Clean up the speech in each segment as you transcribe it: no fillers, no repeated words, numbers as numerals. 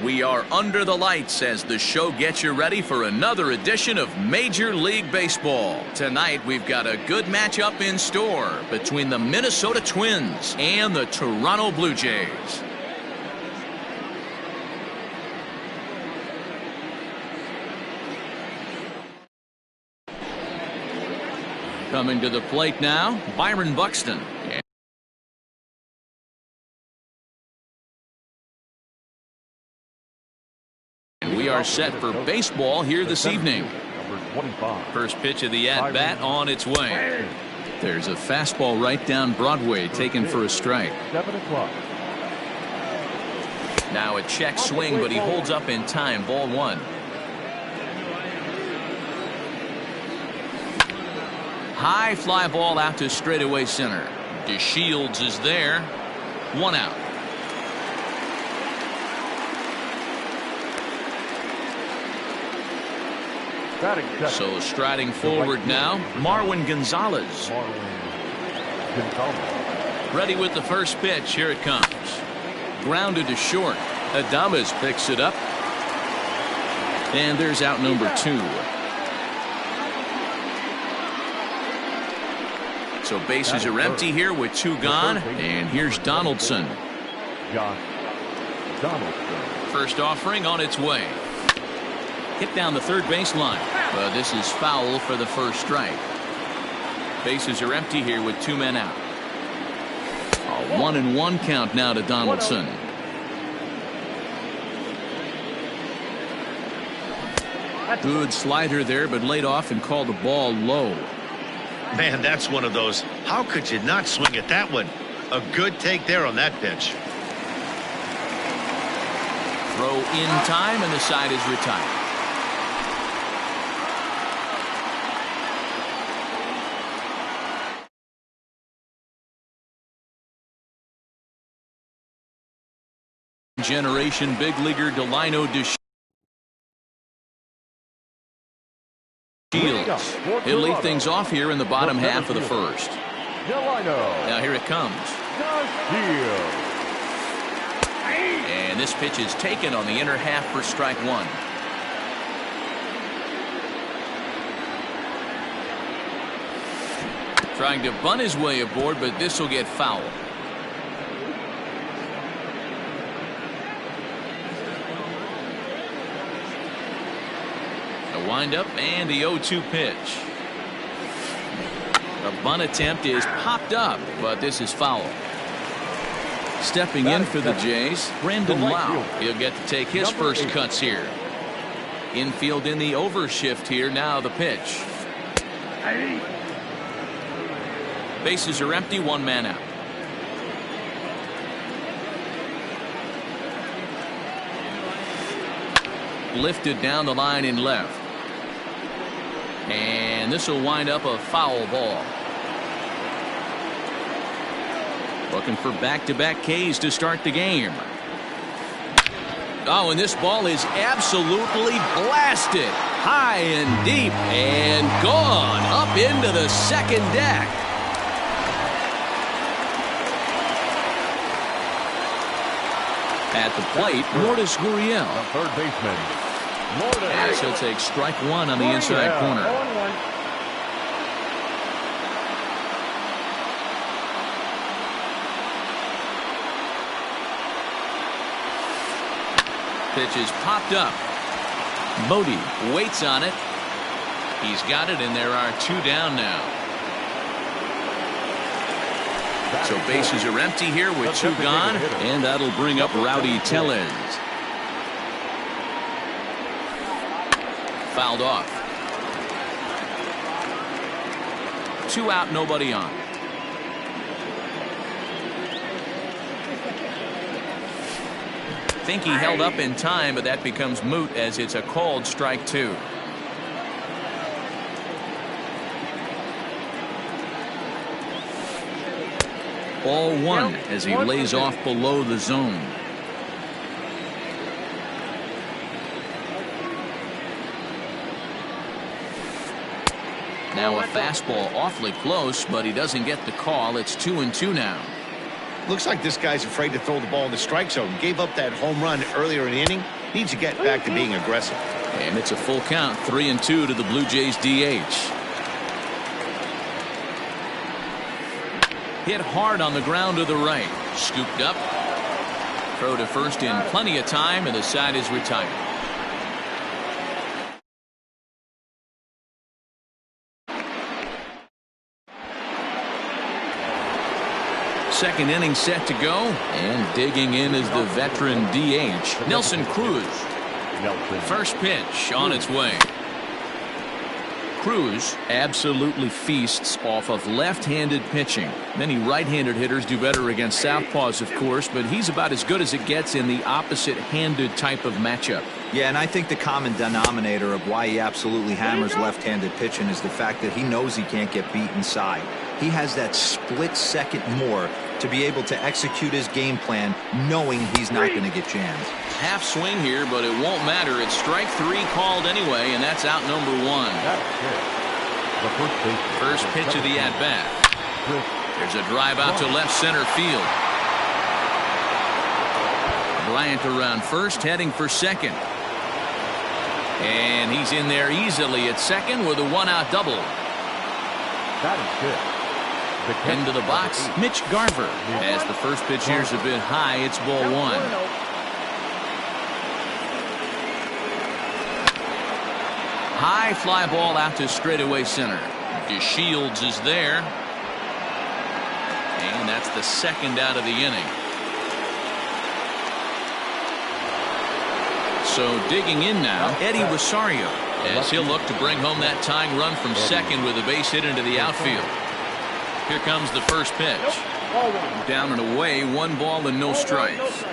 We are under the lights as the show gets you ready for another edition of Major League Baseball. Tonight, we've got a good matchup in store between the Minnesota Twins and the Toronto Blue Jays. Coming to the plate now, Byron Buxton. We are set for baseball here this evening. First pitch of the at-bat on its way. There's a fastball right down Broadway taken for a strike. Now a check swing, but he holds up in time. Ball one. High fly ball out to straightaway center. DeShields is there. One out. So striding forward now, Marwin Gonzalez. Ready with the first pitch. Here it comes. Grounded to short. Adames picks it up. And there's out number two. So bases are empty here with two gone. And here's Donaldson. First offering on its way. Hit down the third baseline. But this is foul for the first strike. Bases are empty here with two men out. A 1-1 count now to Donaldson. Good slider there, but laid off and called the ball low. Man, that's one of those. How could you not swing at that one? A good take there on that pitch. Throw in time, and the side is retired. Generation big leaguer Delino DeShields. He'll lead things off here in the bottom half of the first. Now here it comes. And this pitch is taken on the inner half for strike one. Trying to bunt his way aboard, but this will get foul. Windup and the 0-2 pitch. The bunt attempt is popped up, but this is foul. Stepping in for the Jays, Brandon Lau. He'll get to take his first cuts here. Infield in the overshift here. Now the pitch. Bases are empty, one man out. Lifted down the line in left. And this will wind up a foul ball. Looking for back-to-back Ks to start the game. Oh, and this ball is absolutely blasted. High and deep and gone up into the second deck. At the plate, Lourdes Gurriel. The third baseman. As he'll take strike one on the inside corner. Pitch is popped up. Bodie waits on it. He's got it, and there are two down now. So bases are empty here with two gone, and that'll bring up Rowdy Tellez. Fouled off. Two out, nobody on. Think he held up in time, but that becomes moot as it's a called strike two. Ball one as he lays off below the zone. Now a fastball awfully close, but he doesn't get the call. It's 2-2 now. Looks like this guy's afraid to throw the ball in the strike zone. Gave up that home run earlier in the inning. Needs to get back to being aggressive. And it's a full count, 3-2 to the Blue Jays DH. Hit hard on the ground to the right. Scooped up. Throw to first in plenty of time, and the side is retired. Second inning set to go, and digging in is the veteran DH, Nelson Cruz. First pitch on its way. Cruz absolutely feasts off of left-handed pitching. Many right-handed hitters do better against southpaws, of course, but he's about as good as it gets in the opposite-handed type of matchup. Yeah, and I think the common denominator of why he absolutely hammers left-handed pitching is the fact that he knows he can't get beat inside. He has that split second more to be able to execute his game plan knowing he's not going to get jammed. Half swing here, but it won't matter. It's strike 3 called anyway, and that's out number 1. First pitch of the at-bat. There's a drive out to left center field. Bryant around first, heading for second. And he's in there easily at second with a 1-out double. That is good. Into the box, Mitch Garver. As the first pitch here's a bit high, it's ball 1. High fly ball out to straightaway center. DeShields is there. And that's the second out of the inning. So digging in now, Eddie Rosario, as he'll look to bring home that tying run from second with a base hit into the outfield. Here comes the first pitch. Down and away, 1 ball and no strikes.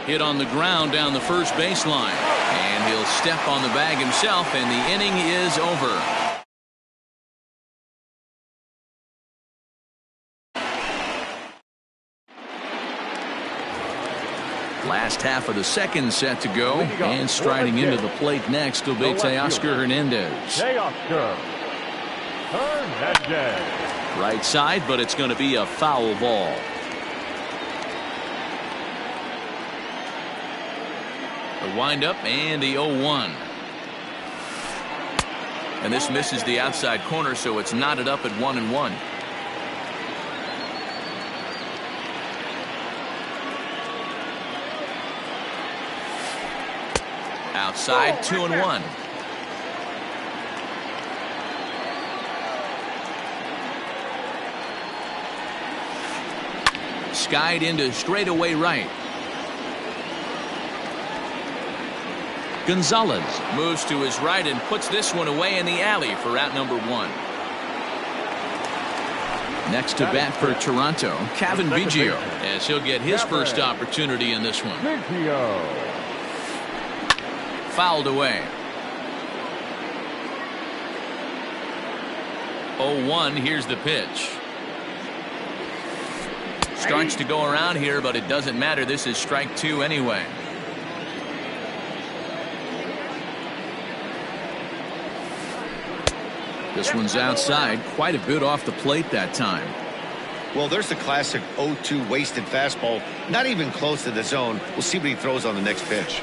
Hit on the ground down the first baseline. And he'll step on the bag himself, and the inning is over. Last half of the second set to go, and striding into the plate next will be Teoscar Hernandez. Right side, but it's going to be a foul ball. The windup and the 0-1. And this misses the outside corner, so it's knotted up at 1-1. Outside, 2-1. Skied into straightaway right. Gonzalez moves to his right and puts this one away in the alley for out number 1. Next to bat for Toronto, Kevin Biggio, as he'll get his first opportunity in this one. Fouled away. 0-1, here's the pitch. Starts to go around here, but it doesn't matter. This is strike 2 anyway. This one's outside, quite a bit off the plate that time. Well, there's the classic 0-2 wasted fastball. Not even close to the zone. We'll see what he throws on the next pitch.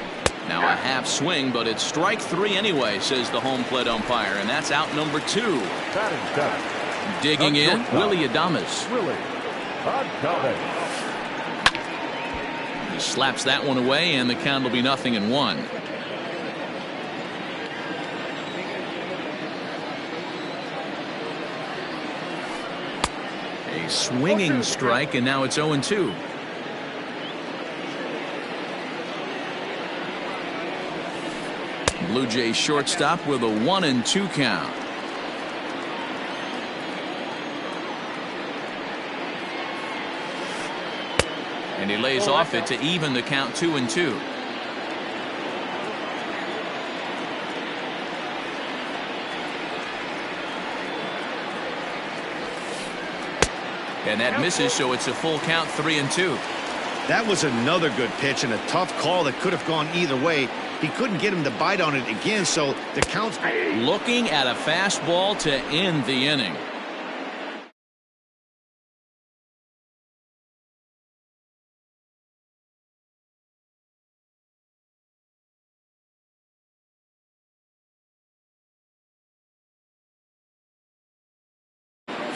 Now a half swing, but it's strike 3 anyway, says the home plate umpire, and that's out number 2. That is done. Digging in, Willie Adames. He slaps that one away, and the count will be 0-1. A swinging strike, and now it's 0-2. Blue Jays shortstop with a 1-2 count. And he lays off it to even the count 2-2. And that misses, so it's a full count, 3-2. That was another good pitch and a tough call that could have gone either way. He couldn't get him to bite on it again, so the count's looking at a fastball to end the inning.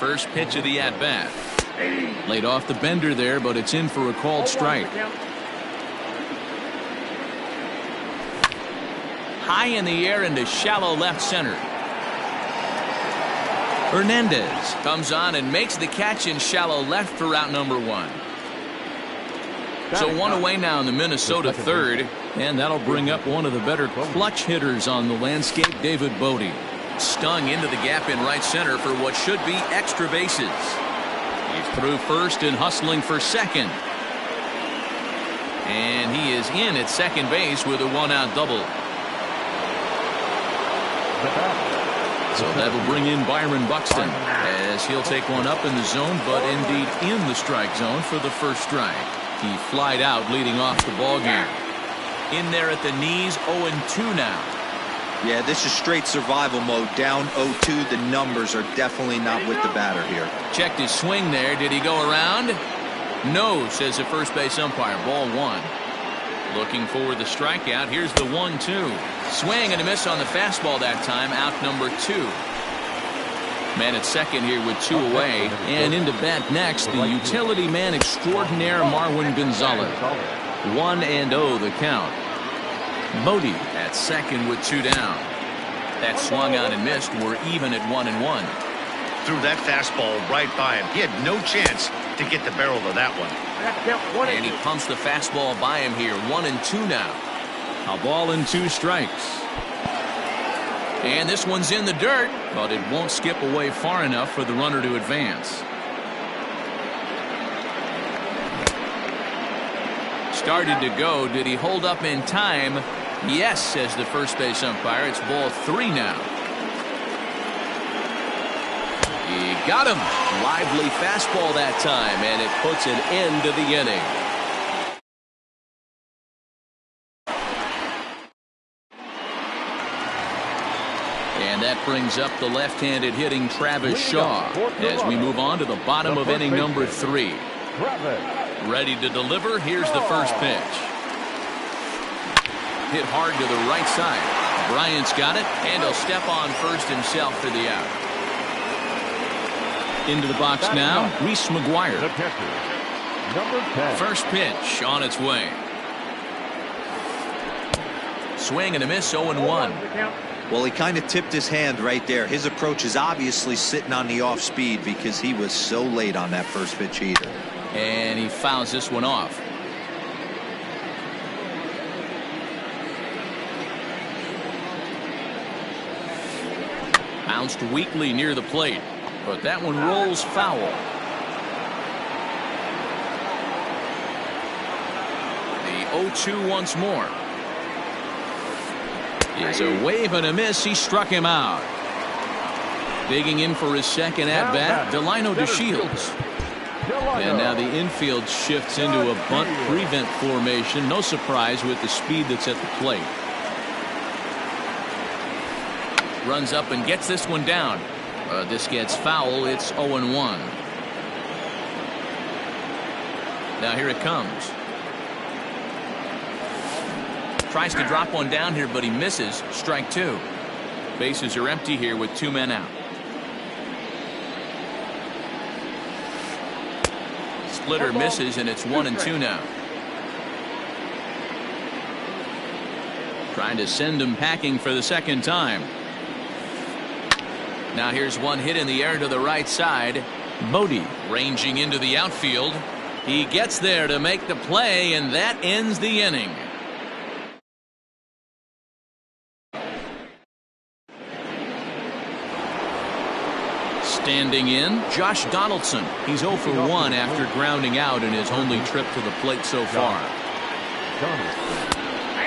First pitch of the at-bat. Laid off the bender there, but it's in for a called strike. High in the air into shallow left center. Hernandez comes on and makes the catch in shallow left for out number 1. So 1 away now in the Minnesota third, and that'll bring up one of the better clutch hitters on the landscape, David Bodie. Stung into the gap in right center for what should be extra bases. He's through first and hustling for second. And he is in at second base with a 1-out double. So that'll bring in Byron Buxton as he'll take one up in the zone, but indeed in the strike zone for the first strike. He flied out leading off the ball game. In there at the knees, 0-2 now. Yeah, this is straight survival mode. Down 0-2. The numbers are definitely not with the batter here. Checked his swing there. Did he go around? No, says the first base umpire. Ball 1. Looking for the strikeout. Here's the 1-2. Swing and a miss on the fastball that time. Out number 2. Man at second here with 2 away. And into bat next, the utility man extraordinaire, Marwin Gonzalez. 1-0 the count. Bodie at second with 2 down. That swung on and missed. We're even at 1-1. Threw that fastball right by him. He had no chance to get the barrel of that one. And he pumps the fastball by him here. 1-2 now. A ball and 2 strikes. And this one's in the dirt, but it won't skip away far enough for the runner to advance. Started to go. Did he hold up in time? Yes, says the first base umpire. It's ball 3 now. He got him. Lively fastball that time, and it puts an end to the inning. And that brings up the left-handed hitting Travis Shaw as we move on to the bottom of inning number 3. Ready to deliver. Here's the first pitch. Hit hard to the right side. Bryant's got it, and he'll step on first himself for the out. Into the box now, Reese McGuire. The pitcher, number 10. First pitch on its way. Swing and a miss, 0-1. Well, he kind of tipped his hand right there. His approach is obviously sitting on the off speed because he was so late on that first pitch either. And he fouls this one off. Bounced weakly near the plate, but that one rolls foul. The 0-2 once more. It's a wave and a miss. He struck him out. Digging in for his second at-bat, Delino DeShields. And now the infield shifts into a bunt prevent formation. No surprise with the speed that's at the plate. Runs up and gets this one down. This gets foul. It's 0-1. Now here it comes. Tries to drop one down here, but he misses. Strike 2. Bases are empty here with 2 men out. Splitter misses, and it's 1-2 now. Trying to send him packing for the second time. Now here's one hit in the air to the right side. Bodie ranging into the outfield. He gets there to make the play, and that ends the inning. Standing in, Josh Donaldson. He's 0 for 1 after grounding out in his only trip to the plate so far.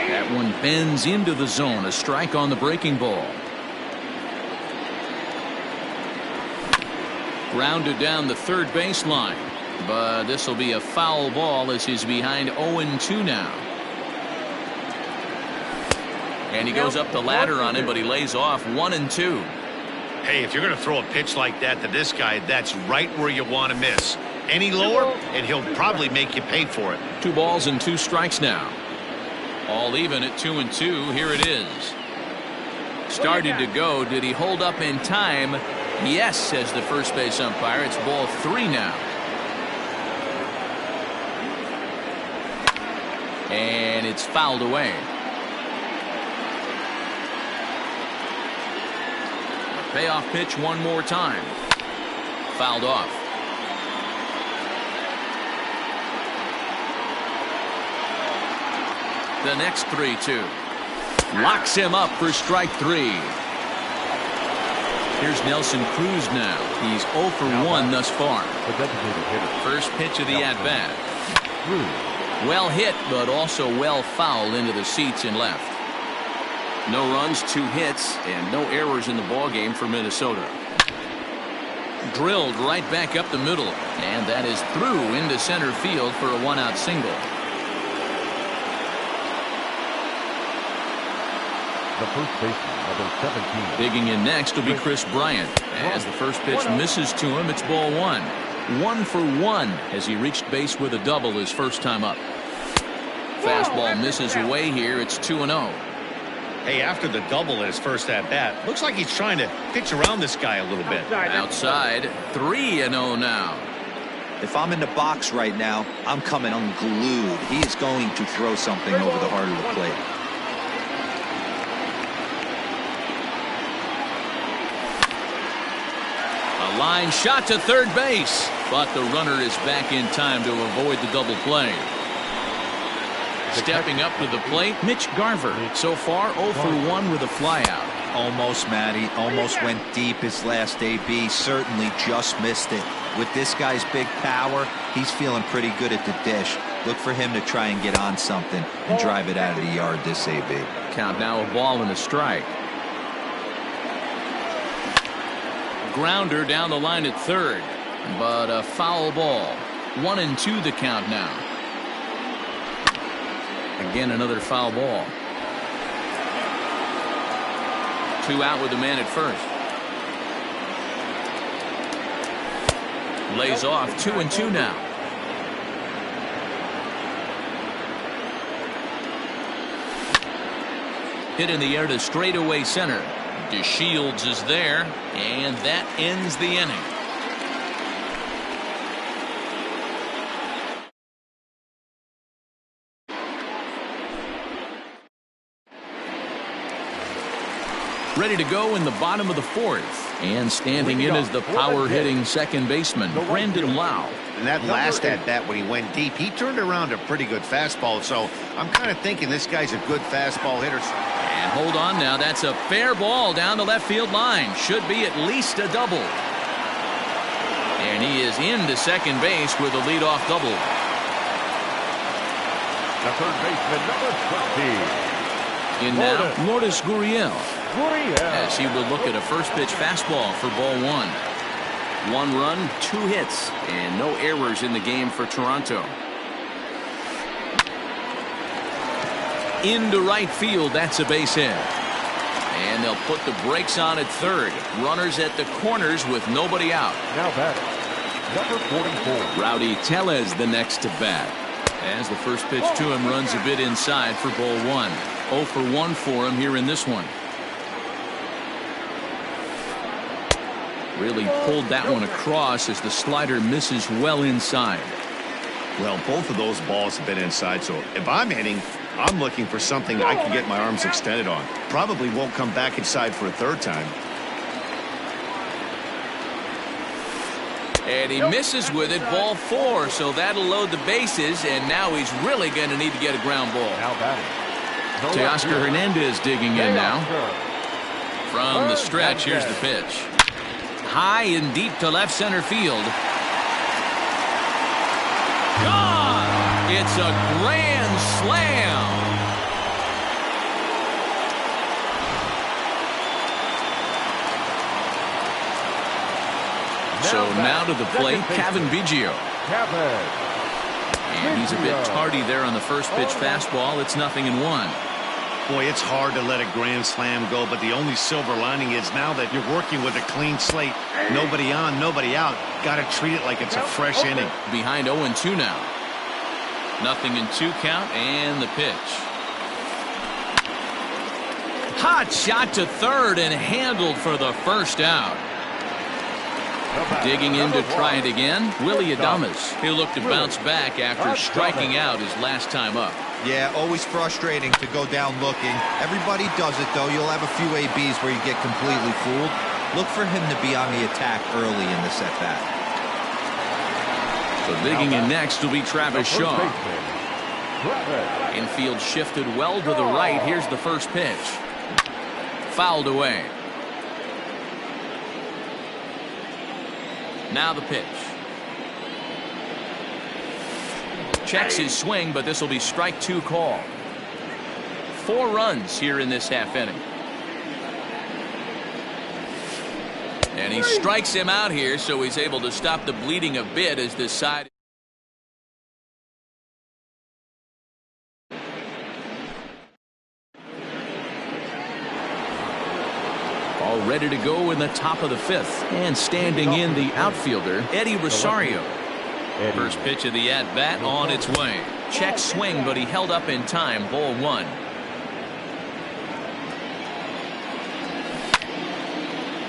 That one bends into the zone. A strike on the breaking ball. Grounded down the third baseline, but this will be a foul ball as he's behind 0-2 now. And he goes up the ladder on him, but he lays off 1-2. Hey, if you're going to throw a pitch like that to this guy, that's right where you want to miss. Any lower, and he'll probably make you pay for it. 2 balls and 2 strikes now. All even at 2-2. Here it is. Started to go. Did he hold up in time? Yes, says the first base umpire. It's ball 3 now. And it's fouled away. A payoff pitch one more time. Fouled off. The next 3-2. Locks him up for strike 3. Here's Nelson Cruz now. He's 0 for 1 thus far. First pitch of the at-bat. Well hit, but also well fouled into the seats and left. No runs, 2 hits, and no errors in the ballgame for Minnesota. Drilled right back up the middle, and that is through into center field for a 1-out single. The first baseman, number 17. Digging in next will be Chris Bryant. As the first pitch misses to him, it's ball 1. 1 for 1 as he reached base with a double his first time up. Fastball misses away here. It's 2-0. Hey, after the double in his first at-bat, looks like he's trying to pitch around this guy a little bit. Outside, 3-0 now. If I'm in the box right now, I'm coming unglued. He is going to throw something over the heart of the plate. A line shot to third base, but the runner is back in time to avoid the double play. Stepping up to the plate, Mitch Garver. So far, 0 for 1 with a flyout. Almost, Matty. Almost went deep his last AB. Certainly just missed it. With this guy's big power, he's feeling pretty good at the dish. Look for him to try and get on something and drive it out of the yard this AB. Count now a ball and a strike. Grounder down the line at third, but a foul ball. 1-2 the count now. Again, another foul ball. 2 out with the man at first. Lays off. 2-2 now. Hit in the air to straightaway center. DeShields is there, and that ends the inning. Ready to go in the bottom of the 4th. And standing in is the power-hitting second baseman, Brandon Lau. And that last at-bat when he went deep, he turned around a pretty good fastball. So I'm kind of thinking this guy's a good fastball hitter. And hold on now, that's a fair ball down the left field line. Should be at least a double. And he is into second base with a leadoff double. The third baseman, number 13. In now, Lourdes Gurriel. As he will look at a first pitch fastball for ball 1. 1 run, 2 hits, and no errors in the game for Toronto. Into right field, that's a base hit. And they'll put the brakes on at third. Runners at the corners with nobody out. Now batting, number 44. Rowdy Tellez the next to bat. As the first pitch to him runs a bit inside for ball 1. 0 for 1 for him here in this one. Really pulled that one across as the slider misses well inside. Well, both of those balls have been inside, so if I'm hitting, I'm looking for something I can get my arms extended on. Probably won't come back inside for a third time. And he misses with it, ball 4, so that'll load the bases, and now he's really going to need to get a ground ball. Now batting, Teoscar Hernandez digging in now. From the stretch, here's the pitch. High and deep to left center field. Gone! It's a grand slam. So now to the plate, Kevin Biggio. And he's a bit tardy there on the first pitch fastball. It's 0-1. Boy, it's hard to let a grand slam go, but the only silver lining is now that you're working with a clean slate. Nobody on, nobody out. Got to treat it like it's a fresh inning. Behind 0-2 now. 0-2 count and the pitch. Hot shot to third and handled for the first out. Digging in to try it again, Willie Adames. He'll look to bounce back after striking out his last time up. Yeah, always frustrating to go down looking. Everybody does it, though. You'll have a few ABs where you get completely fooled. Look for him to be on the attack early in the at-bat. So digging in next will be Travis Shaw. Infield shifted well to the right. Here's the first pitch. Fouled away. Now the pitch. Checks his swing, but this will be strike 2 call. 4 runs here in this half inning. And he strikes him out here, so he's able to stop the bleeding a bit as this side. All ready to go in the top of the 5th. And standing in the outfielder, Eddie Rosario. First pitch of the at-bat on its way. Check swing, but he held up in time. Ball 1.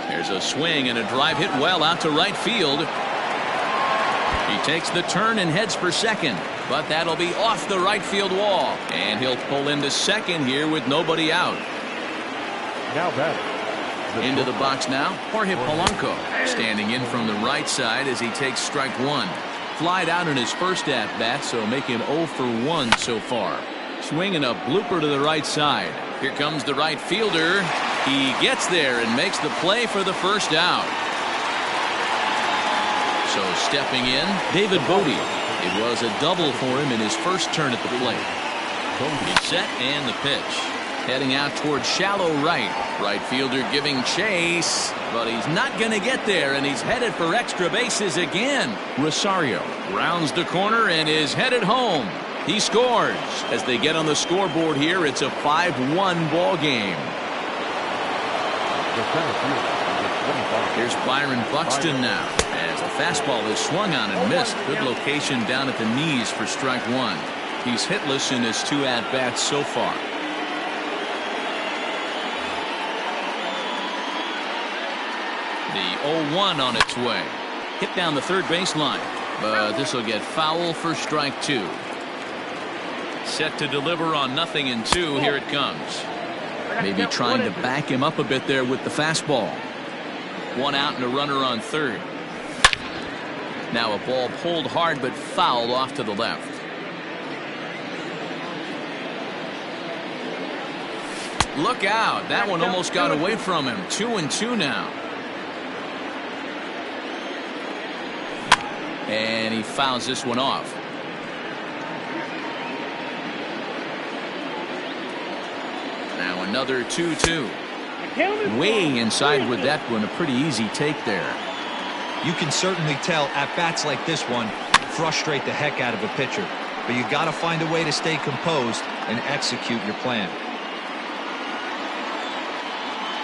There's a swing and a drive hit well out to right field. He takes the turn and heads for second, but that'll be off the right field wall. And he'll pull into second here with nobody out. Now batting. Into the box now, Jorge Polanco. Standing in from the right side as he takes strike 1. Flied out in his first at-bat, so making 0 for 1 so far. Swinging a blooper to the right side. Here comes the right fielder. He gets there and makes the play for the first out. So stepping in, David Bodie. It was a double for him in his first turn at the plate. He's set and the pitch. Heading out towards shallow right. Right fielder giving chase, but he's not going to get there, and he's headed for extra bases again. Rosario rounds the corner and is headed home. He scores. As they get on the scoreboard here, it's a 5-1 ball game. Here's Byron Buxton now, as the fastball is swung on and missed. Good location down at the knees for strike 1. He's hitless in his 2 at-bats so far. The 0-1 on its way. Hit down the third baseline, but this will get foul for strike 2. Set to deliver on 0-2. Here it comes. Maybe trying to back him up a bit there with the fastball. 1 out and a runner on third. Now a ball pulled hard but fouled off to the left. Look out. That one almost got away from him. 2-2 now. And he fouls this one off. Now another 2-2. Way inside with that one. A pretty easy take there. You can certainly tell at bats like this one frustrate the heck out of a pitcher. But you got to find a way to stay composed and execute your plan.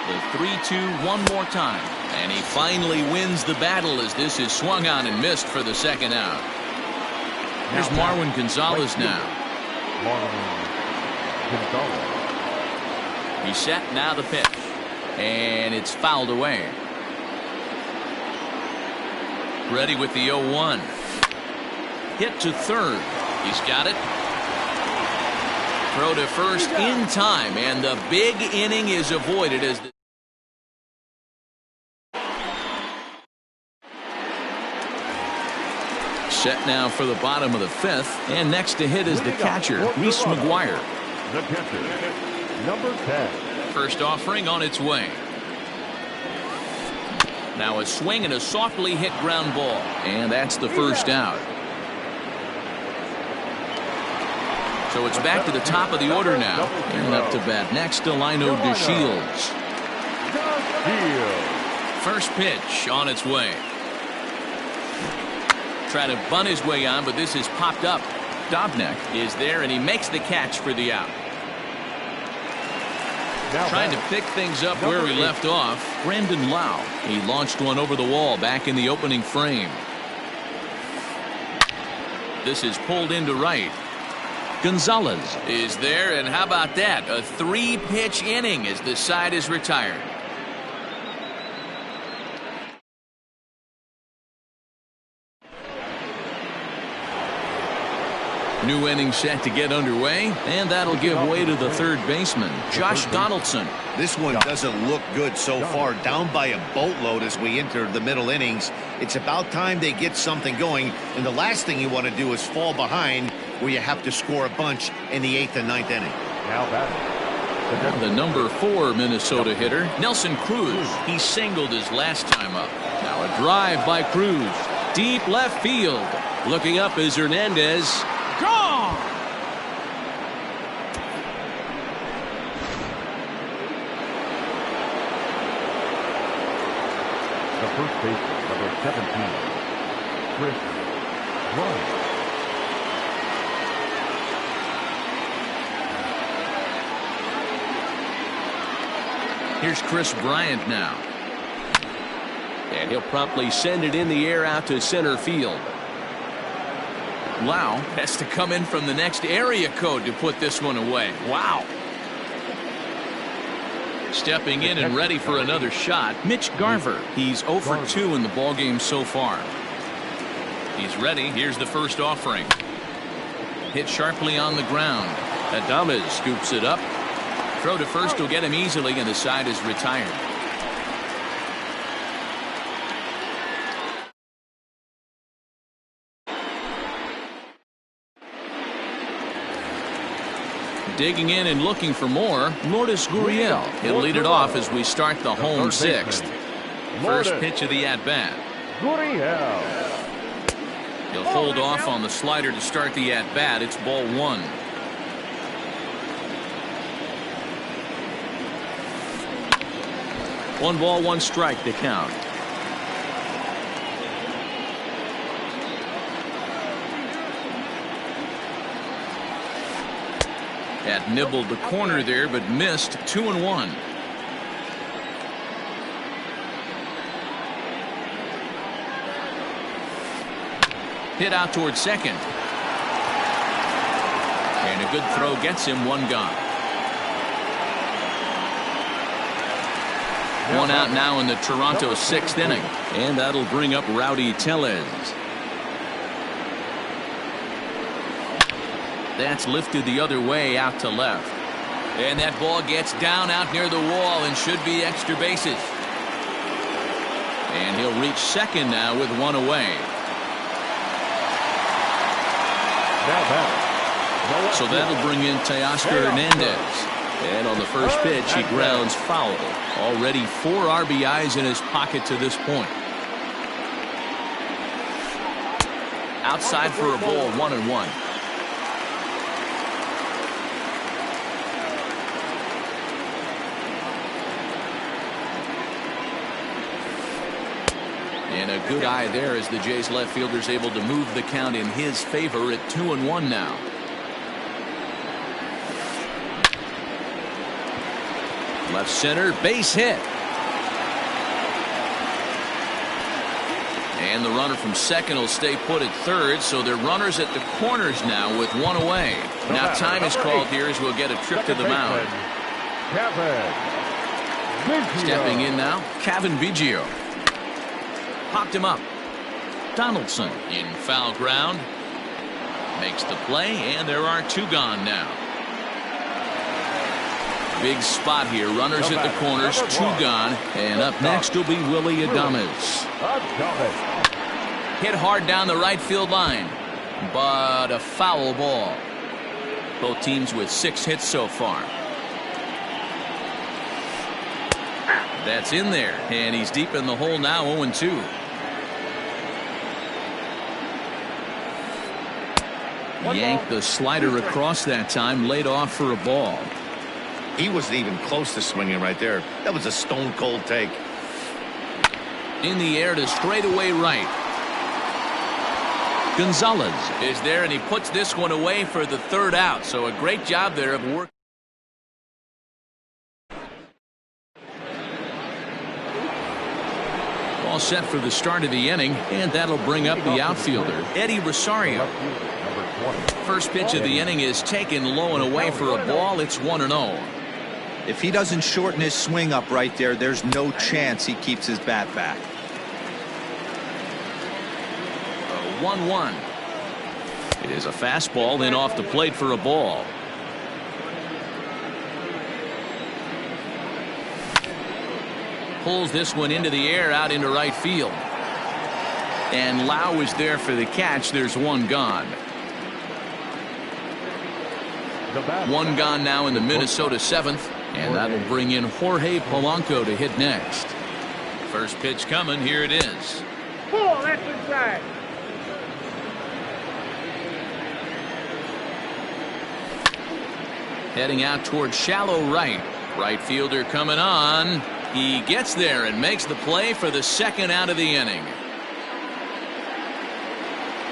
The 3-2 one more time. And he finally wins the battle as this is swung on and missed for the second out. Here's Marwin Gonzalez now. He's set, now the pitch. And it's fouled away. Ready with the 0-1. Hit to third. He's got it. Throw to first in time, and the big inning is avoided as the set now for the bottom of the 5th, and next to hit is the catcher, Reese McGuire. The catcher, number 10. First offering on its way. Now a swing and a softly hit ground ball, and that's the first out. So it's back to the top of the order now, and up to bat next, Delino DeShields. First pitch on its way. Try to bunt his way on, but this is popped up. Dobnak is there, and he makes the catch for the out. Trying to pick things up where we left off, Brandon Lau. He launched one over the wall back in the opening frame. This is pulled into right. Gonzalez is there, and how about that? A 3-pitch inning as the side is retired. New inning set to get underway, and that'll give way to the third baseman, Josh Donaldson. This one doesn't look good so far. Down by a boatload as we enter the middle innings. It's about time they get something going, and the last thing you want to do is fall behind where you have to score a bunch in the 8th and 9th inning. Now batting, The number 4 Minnesota hitter, Nelson Cruz. He singled his last time up. Now a drive by Cruz. Deep left field. Looking up is Hernandez. Gone! the first baseman, number 17, Chris Bryant. Here's Chris Bryant now. And he'll promptly send it in the air out to center field. Lau has to come in from the next area code to put this one away. Wow. Stepping in and ready for another shot, Mitch Garver. He's 0 for 2 in the ballgame so far. He's ready. Here's the first offering. Hit sharply on the ground. Adames scoops it up. Throw to first will get him easily, and the side is retired. Digging in and looking for more, Lourdes Gurriel. He'll lead it off as we start the home 6th. First pitch of the at-bat. He'll hold off on the slider to start the at-bat. It's ball 1. One ball, one strike to count. Had nibbled the corner there, but missed. 2-1. Hit out towards second. And a good throw gets him one gone. One out now in the Toronto 6th inning. And that'll bring up Rowdy Tellez. That's lifted the other way out to left. And that ball gets down out near the wall and should be extra bases. And he'll reach second now with one away. So that'll bring in Teoscar Hernandez. And on the first pitch, he grounds foul. Already 4 RBIs in his pocket to this point. Outside for a ball, 1-1. And a good eye there as the Jays left fielder's able to move the count in his favor at 2-1 now. Left center, base hit. And the runner from second will stay put at third, so they're runners at the corners now with one away. Now time is called here as we'll get a trip to the mound. Stepping in now, Cavan Biggio. Popped him up. Donaldson in foul ground. Makes the play, and there are 2 gone now. Big spot here. Runners at the corners, 2 gone. And up next will be Willy Adames. Hit hard down the right field line, but a foul ball. Both teams with 6 hits so far. That's in there, and he's deep in the hole now, 0-2. Yanked the slider across that time, laid off for a ball. He wasn't even close to swinging right there. That was a stone-cold take. In the air to straightaway right. Gonzalez is there, and he puts this one away for the 3rd out. So a great job there of work. All set for the start of the inning, and that'll bring up the outfielder, Eddie Rosario. First pitch of the inning is taken low and away for a ball. It's 1-0. If he doesn't shorten his swing up right there, there's no chance he keeps his bat back. 1-1. It is a fastball then off the plate for a ball. Pulls this one into the air out into right field. And Lau is there for the catch. There's one gone. One gone now in the Minnesota seventh. And that'll bring in Jorge Polanco to hit next. First pitch coming. Here it is. Pull, that's inside. Heading out towards shallow right. Right fielder coming on. He gets there and makes the play for the second out of the inning.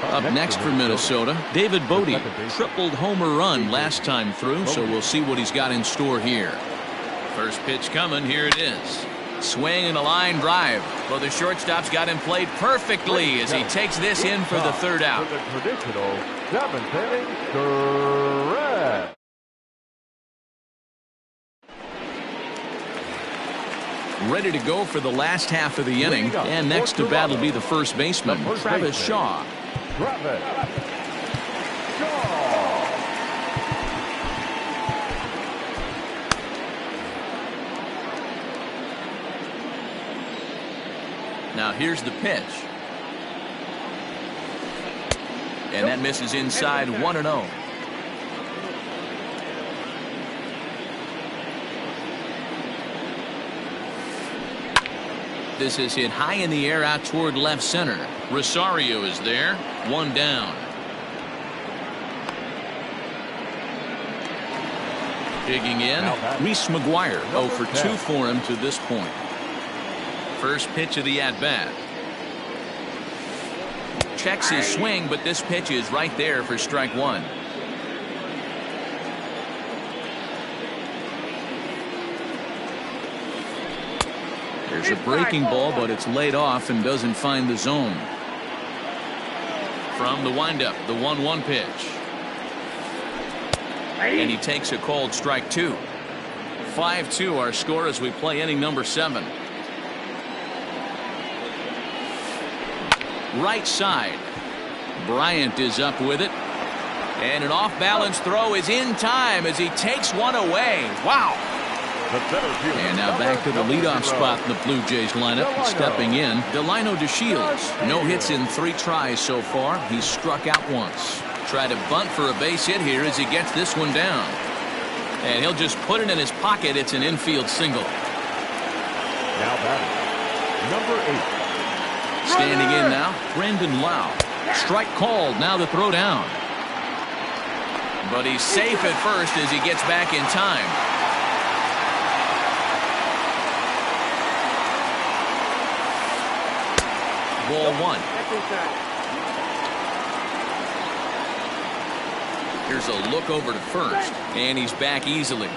Up next for Minnesota, David Bodie. Tripled homer run last time through, so we'll see what he's got in store here. First pitch coming. Here it is. Swing and a line drive. Well, the shortstop's got him played perfectly as he takes this in for the third out. The traditional 7th inning stretch. Ready to go for the last half of the inning. And next to bat will be the first baseman, Travis Shaw. Travis Shaw. Now here's the pitch. And that misses inside 1-0. This is hit high in the air out toward left center. Rosario is there. One down. Digging in, Reese McGuire. 0 for 2 for him to this point. First pitch of the at-bat. Checks his swing, but this pitch is right there for strike one. There's a breaking ball, but it's laid off and doesn't find the zone. From the windup, the 1-1 pitch. And he takes a called strike two. 5-2 our score as we play inning number 7. Right side. Bryant is up with it. And an off-balance throw is in time as he takes one away. Wow. And now back to the leadoff spot in the Blue Jays lineup. Stepping in, Delino DeShields. No hits in 3 tries so far. He's struck out once. Try to bunt for a base hit here as he gets this one down. And he'll just put it in his pocket. It's an infield single. Now batting, number 8. Standing in now, Brandon Lau. Strike called. Now the throw down. But he's safe at first as he gets back in time. Ball 1. Here's a look over to first, and he's back easily.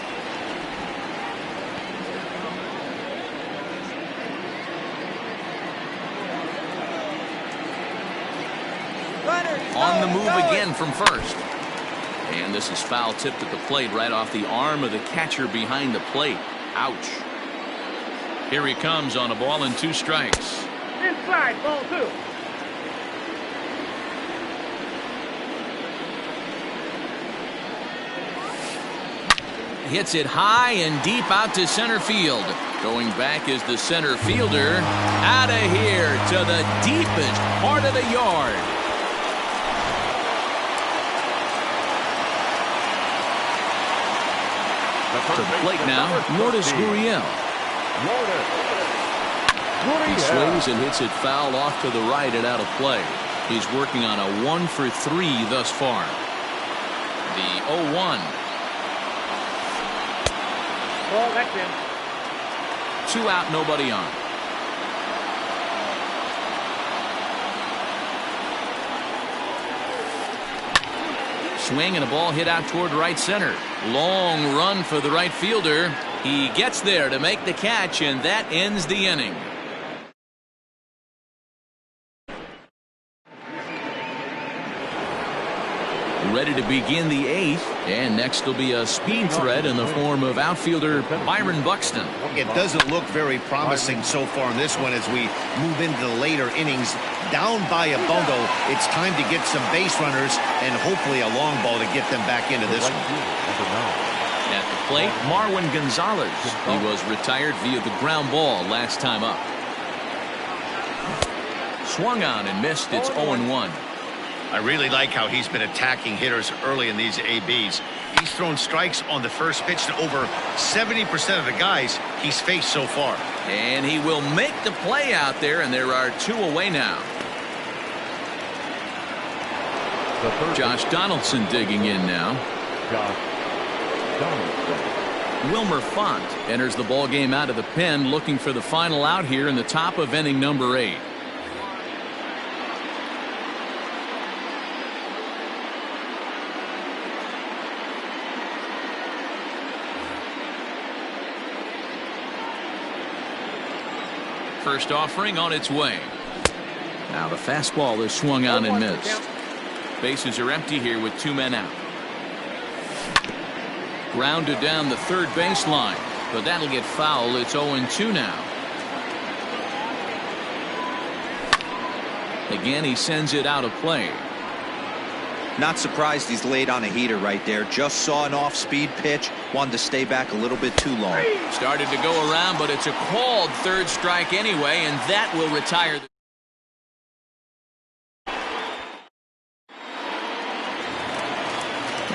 On the move again from first. And this is foul tipped at the plate right off the arm of the catcher behind the plate. Ouch. Here he comes on a ball and 2 strikes. Inside, ball 2. Hits it high and deep out to center field. Going back is the center fielder. Out of here to the deepest part of the yard. To the plate now, Lourdes Gurriel. He swings and hits it foul off to the right and out of play. He's working on a 1 for 3 thus far. The 0-1. Ball, that's in. 2 out, nobody on. Swing and a ball hit out toward right center. Long run for the right fielder. He gets there to make the catch, and that ends the inning. Ready to begin the 8th, and next will be a speed threat in the form of outfielder Byron Buxton. It doesn't look very promising so far in this one as we move into the later innings down by a bundle. It's time to get some base runners and hopefully a long ball to get them back into this one. At the plate, Marwin Gonzalez. He was retired via the ground ball last time up. Swung on and missed. It's 0-1. I really like how he's been attacking hitters early in these ABs. He's thrown strikes on the first pitch to over 70% of the guys he's faced so far. And he will make the play out there, and there are 2 away now. Josh Donaldson digging in now. Wilmer Font enters the ball game out of the pen, looking for the final out here in the top of inning number 8. First offering on its way. Now the fastball is swung on and missed. Bases are empty here with 2 men out. Grounded down the third baseline, but that'll get foul. It's 0-2 now. Again, he sends it out of play. Not surprised he's laid on a heater right there. Just saw an off-speed pitch. Wanted to stay back a little bit too long. Started to go around, but it's a called third strike anyway, and that will retire the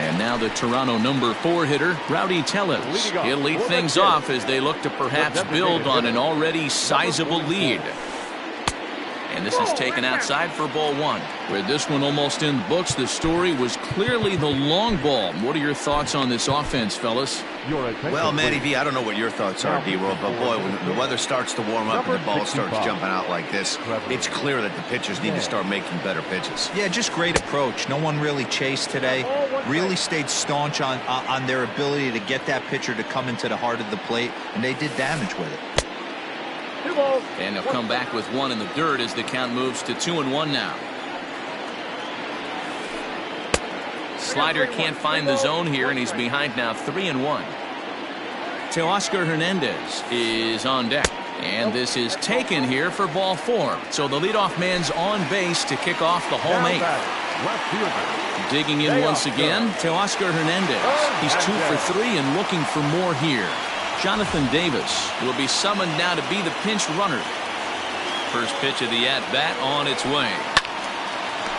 And now the Toronto number 4 hitter, Rowdy Tellez. He'll lead things off as they look to perhaps build on an already sizable lead. And this is taken outside for ball 1. With this one almost in the books, the story was clearly the long ball. What are your thoughts on this offense, fellas? Well, Matty V, I don't know what your thoughts are, D-Roll, but boy, when the weather starts to warm up and the ball starts jumping out like this, it's clear that the pitchers need to start making better pitches. Yeah, just great approach. No one really chased today. Really stayed staunch on their ability to get that pitcher to come into the heart of the plate, and they did damage with it. And they'll come back with 1 in the dirt as the count moves to 2-1 now. Slider can't find the zone here, and he's behind now 3-1. Teoscar Hernandez is on deck. And this is taken here for ball 4. So the leadoff man's on base to kick off the home 8th. Digging in once again, Teoscar Hernandez. He's 2 for 3 and looking for more here. Jonathan Davis will be summoned now to be the pinch runner. First pitch of the at-bat on its way.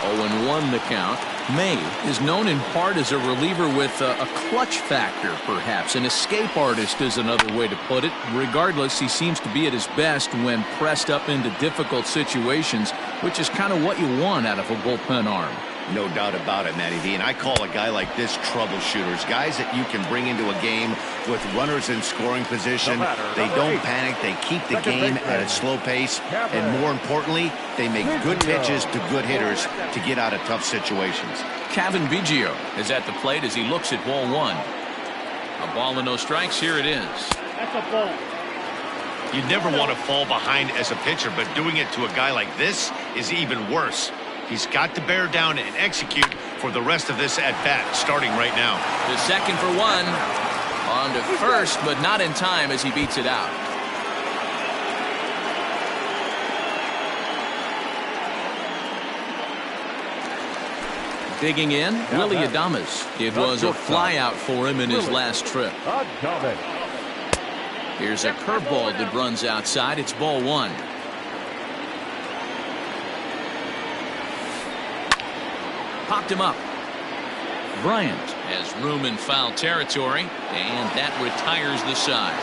0-1 the count. May is known in part as a reliever with a clutch factor, perhaps. An escape artist is another way to put it. Regardless, he seems to be at his best when pressed up into difficult situations, which is kind of what you want out of a bullpen arm. No doubt about it, Matty V. And I call a guy like this troubleshooters. Guys that you can bring into a game with runners in scoring position. They don't panic. They keep the game at a slow pace. And more importantly, they make good pitches to good hitters to get out of tough situations. Kevin Biggio is at the plate as he looks at ball 1. A ball and no strikes. Here it is. That's a ball. You never want to fall behind as a pitcher, but doing it to a guy like this is even worse. He's got to bear down and execute for the rest of this at-bat, starting right now. The second for 1. On to first, but not in time as he beats it out. Digging in, Willie Adames. It was a flyout for him in his last trip. Here's a curveball that runs outside. It's ball 1. Popped him up. Bryant has room in foul territory, and that retires the side.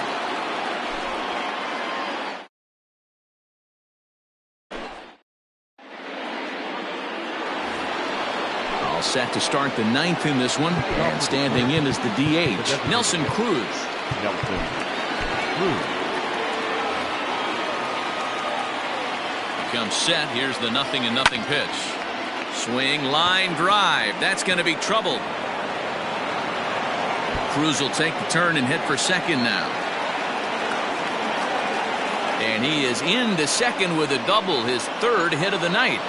All set to start the 9th in this one, and standing in is the DH, Nelson Cruz. Becomes set. Here's the 0-0 pitch. Swing, line, drive. That's going to be trouble. Cruz will take the turn and hit for second now. And he is into second with a double, his 3rd hit of the night.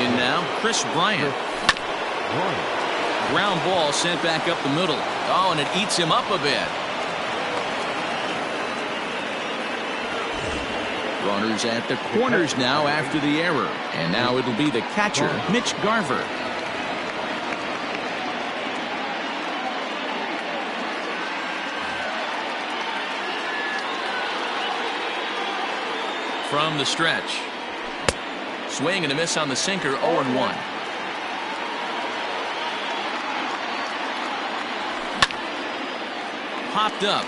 In now, Chris Bryant. Ground ball sent back up the middle. Oh, and it eats him up a bit. Runners at the corners now after the error. And now it'll be the catcher, Mitch Garver. From the stretch. Swing and a miss on the sinker, 0-1. Popped up.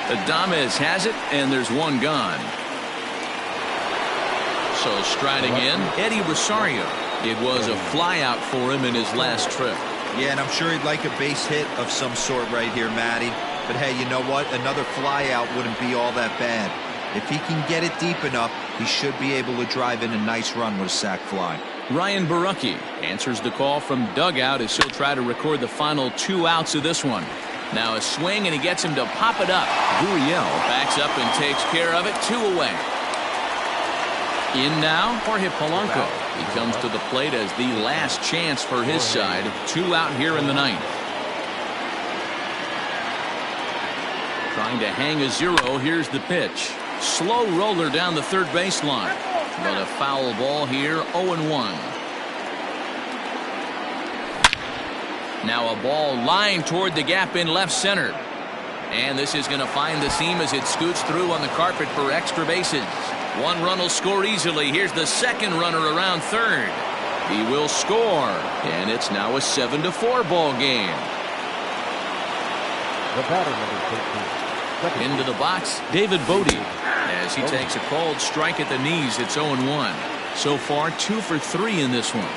Adames has it, and there's one gone. So striding in, Eddie Rosario. It was a flyout for him in his last trip. Yeah, and I'm sure he'd like a base hit of some sort right here, Matty. But hey, you know what? Another flyout wouldn't be all that bad. If he can get it deep enough, he should be able to drive in a nice run with a sac fly. Ryan Barucki answers the call from dugout as he'll try to record the final 2 outs of this one. Now a swing, and he gets him to pop it up. Gurriel backs up and takes care of it. 2 away. In now, Jorge Polanco. He comes to the plate as the last chance for his side. 2 out here in the 9th. Trying to hang a 0. Here's the pitch. Slow roller down the third baseline. But a foul ball here, 0-1. Now a ball lined toward the gap in left center. And this is going to find the seam as it scoots through on the carpet for extra bases. 1 run will score easily. Here's the second runner around third. He will score. And it's now a 7-4 ball game. The batter, number 13. Into the box, David Bodie. As he takes a called strike at the knees, it's 0-1. So far, 2 for 3 in this one.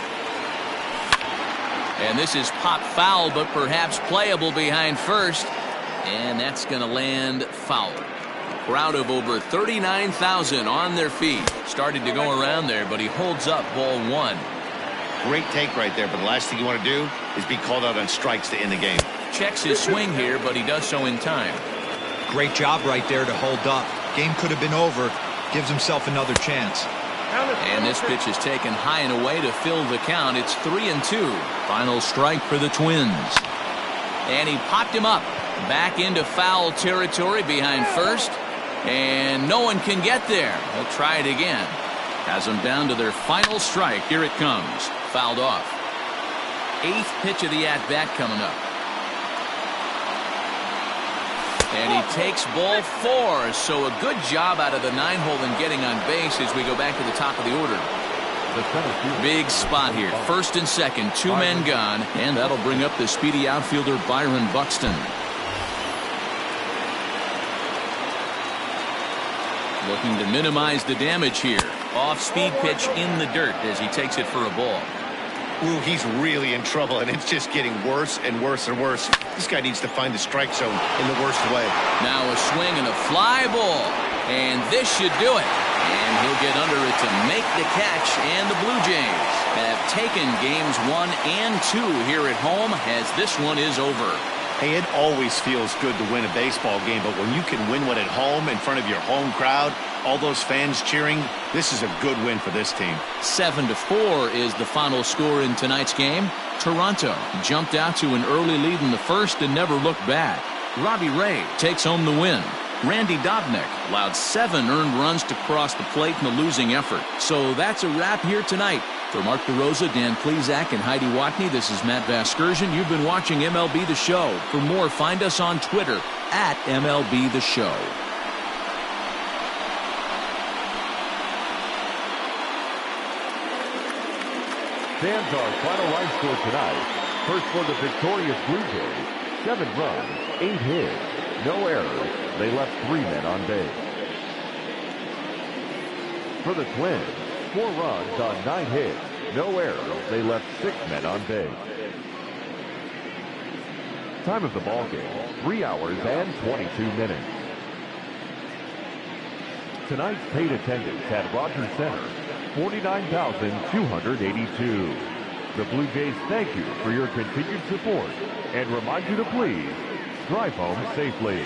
And this is pop foul, but perhaps playable behind first. And that's going to land foul. A crowd of over 39,000 on their feet. Started to go around there, but he holds up ball 1. Great take right there, but the last thing you want to do is be called out on strikes to end the game. Checks his swing here, but he does so in time. Great job right there to hold up. Game could have been over. Gives himself another chance. And this pitch is taken high and away to fill the count. It's 3-2. Final strike for the Twins. And he popped him up. Back into foul territory behind first. And no one can get there. He'll try it again. Has them down to their final strike. Here it comes. Fouled off. 8th pitch of the at-bat coming up. And he takes ball 4. So a good job out of the 9-hole in getting on base as we go back to the top of the order. Big spot here. First and second. 2 men gone. And that'll bring up the speedy outfielder Byron Buxton. Looking to minimize the damage here. Off-speed pitch in the dirt as he takes it for a ball. Ooh, he's really in trouble, and it's just getting worse and worse and worse. This guy needs to find the strike zone in the worst way. Now a swing and a fly ball. And this should do it. And he'll get under it to make the catch. And the Blue Jays have taken games 1 and 2 here at home as this one is over. Hey, it always feels good to win a baseball game, but when you can win one at home in front of your home crowd, all those fans cheering, this is a good win for this team. 7-4 is the final score in tonight's game. Toronto jumped out to an early lead in the first and never looked back. Robbie Ray takes home the win. Randy Dobnak allowed 7 earned runs to cross the plate in the losing effort. So that's a wrap here tonight. For Mark DeRosa, Dan Plesac, and Heidi Watney, this is Matt Vasgersian. You've been watching MLB The Show. For more, find us on Twitter at MLB The Show. Stands our final line score tonight. First for the victorious Blue Jays, 7 runs, 8 hits, no errors. They left 3 men on base. For the Twins, 4 runs on 9 hits, no errors. They left 6 men on base. Time of the ball game, 3 hours and 22 minutes. Tonight's paid attendance at Rogers Center, 49,282. The Blue Jays thank you for your continued support and remind you to please drive home safely.